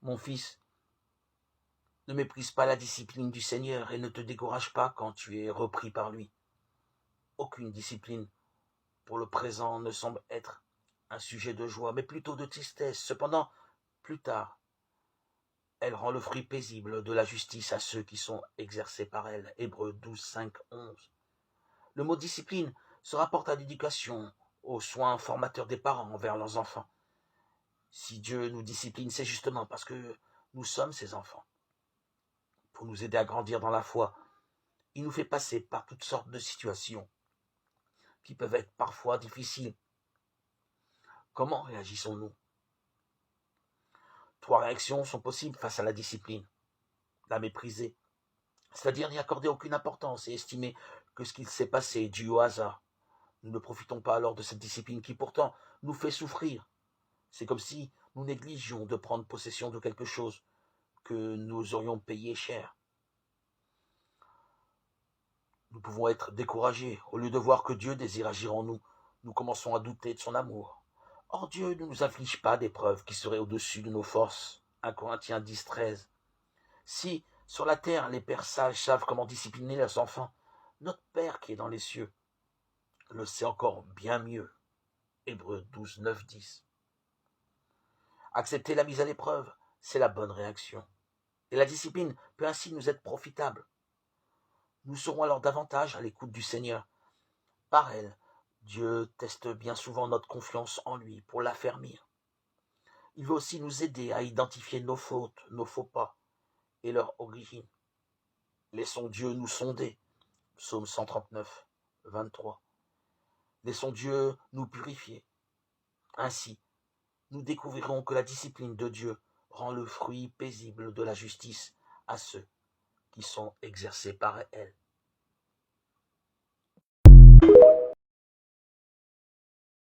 Mon fils, ne méprise pas la discipline du Seigneur et ne te décourage pas quand tu es repris par lui. Aucune discipline, pour le présent, ne semble être un sujet de joie, mais plutôt de tristesse. Cependant, plus tard, elle rend le fruit paisible de la justice à ceux qui sont exercés par elle. Hébreux 12, 5, 11. Le mot discipline se rapporte à l'éducation, aux soins formateurs des parents envers leurs enfants. Si Dieu nous discipline, c'est justement parce que nous sommes ses enfants. Pour nous aider à grandir dans la foi, il nous fait passer par toutes sortes de situations qui peuvent être parfois difficiles. Comment réagissons-nous? 3 réactions sont possibles face à la discipline. La mépriser, c'est-à-dire n'y accorder aucune importance et estimer que ce qu'il s'est passé est dû au hasard. Nous ne profitons pas alors de cette discipline qui pourtant nous fait souffrir. C'est comme si nous négligions de prendre possession de quelque chose que nous aurions payé cher. Nous pouvons être découragés. Au lieu de voir que Dieu désire agir en nous, nous commençons à douter de son amour. Or Dieu ne nous inflige pas d'épreuves qui seraient au-dessus de nos forces. 1 Corinthiens 10, 13. Si, sur la terre, les pères sages savent comment discipliner leurs enfants, notre Père qui est dans les cieux le sait encore bien mieux. Hébreux 12, 9, 10. Accepter la mise à l'épreuve, c'est la bonne réaction. Et la discipline peut ainsi nous être profitable. Nous serons alors davantage à l'écoute du Seigneur. Par elle, Dieu teste bien souvent notre confiance en lui pour l'affermir. Il veut aussi nous aider à identifier nos fautes, nos faux pas et leur origine. Laissons Dieu nous sonder. Psaume 139, 23. Laissons Dieu nous purifier. Ainsi, nous découvrirons que la discipline de Dieu rend le fruit paisible de la justice à ceux qui sont exercés par elle.